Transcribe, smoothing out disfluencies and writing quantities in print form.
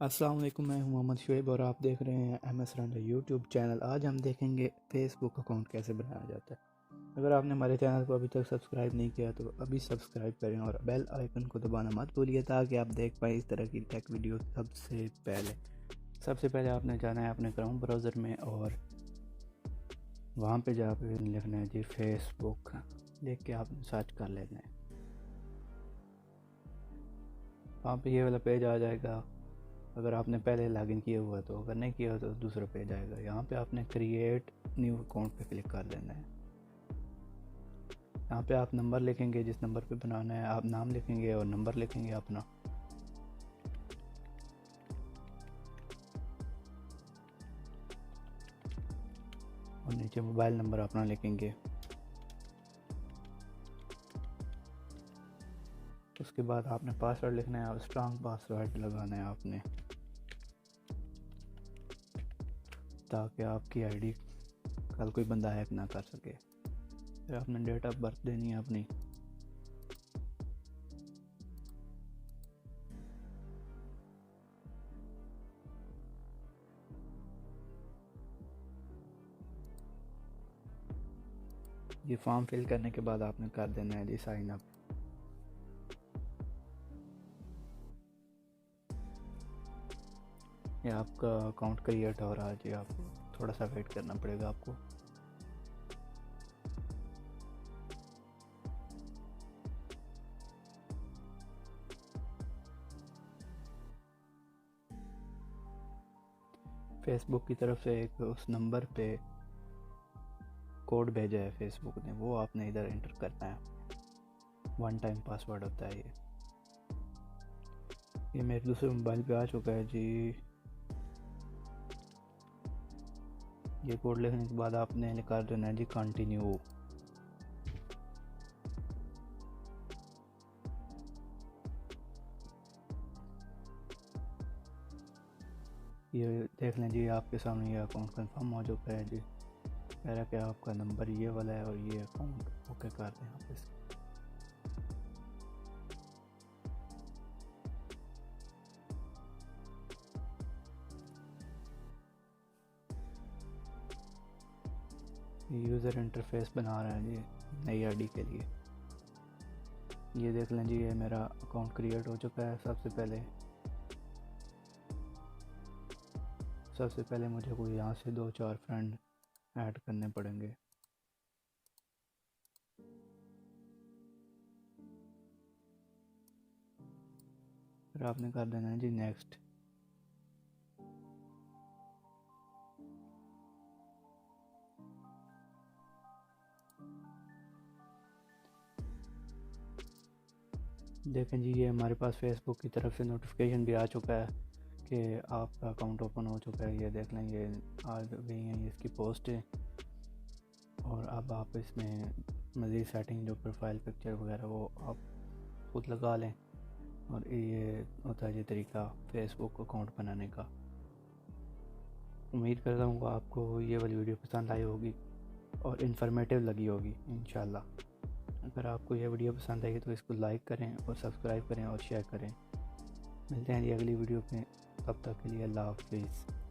अस्सलाम वालेकुम, मैं हूं मोहम्मद शुएब और आप देख रहे हैं एम एस रंडा यूट्यूब चैनल। आज हम देखेंगे फेसबुक अकाउंट कैसे बनाया जाता है। अगर आपने हमारे चैनल को अभी तक सब्सक्राइब नहीं किया तो अभी सब्सक्राइब करें और बेल आइकन को दबाना मत भूलिए ताकि आप देख पाएँ इस तरह की टेक वीडियो सबसे पहले आपने जाना है अपने क्रोम ब्राउज़र में और वहाँ पे जाकर लिखना है जी फेसबुक। लिख के आपने सर्च कर लेना है। वहाँ पे ये वाला पेज आ जाएगा। अगर आपने पहले लॉगिन किया हुआ तो, अगर नहीं किया हो तो दूसरा पेज आएगा। यहाँ पे आपने क्रिएट न्यू अकाउंट पे क्लिक कर देना है। यहाँ पे आप नंबर लिखेंगे, जिस नंबर पे बनाना है आप नाम लिखेंगे और नंबर लिखेंगे अपना। और नीचे मोबाइल नंबर अपना लिखेंगे। उसके बाद आपने पासवर्ड लिखना है और स्ट्रांग पासवर्ड लगाना है आपने, ताकि आपकी आईडी कल कोई बंदा हैक ना कर सके। फिर आपने डेट ऑफ बर्थ देनी है अपनी। ये फॉर्म फिल करने के बाद आपने कर देना है जी साइन अप। ये आपका अकाउंट क्रिएट हो रहा है जी, आपको थोड़ा सा वेट करना पड़ेगा आपको। फेसबुक की तरफ से एक उस नंबर पे कोड भेजा है फेसबुक ने, वो आपने इधर एंटर करना है। वन टाइम पासवर्ड होता है ये मेरे दूसरे मोबाइल पे आ चुका है जी। ये कोड लिखने के बाद आपने कर देना है जी कंटिन्यू। ये देख लें जी, आपके सामने ये अकाउंट कंफर्म हो चुका है जी। कह रहा है कि आपका नंबर ये वाला है और ये अकाउंट ओके कर दें आप इसको। यूज़र इंटरफेस बना रहा है जी नई आईडी के लिए। ये देख लें जी, ये मेरा अकाउंट क्रिएट हो चुका है। सबसे पहले मुझे कोई यहाँ से 2-4 फ्रेंड ऐड करने पड़ेंगे। फिर आपने कर देना है जी नेक्स्ट। देखें जी, ये हमारे पास फेसबुक की तरफ से नोटिफिकेशन भी आ चुका है कि आपका अकाउंट ओपन हो चुका है। ये देख लें, ये आ गई हैं, ये इसकी पोस्ट है। और अब आप इसमें मज़ीद सेटिंग, जो प्रोफाइल पिक्चर वगैरह, वो आप खुद लगा लें। और ये होता है जी तरीका फेसबुक अकाउंट बनाने का। उम्मीद करता हूँ आपको ये वाली वीडियो पसंद आई होगी और इन्फॉर्मेटिव लगी होगी इंशाल्लाह। अगर आपको यह वीडियो पसंद आई तो इसको लाइक करें और सब्सक्राइब करें और शेयर करें। मिलते हैं जी अगली वीडियो में, तब तक के लिए अल्लाह हाफिज़।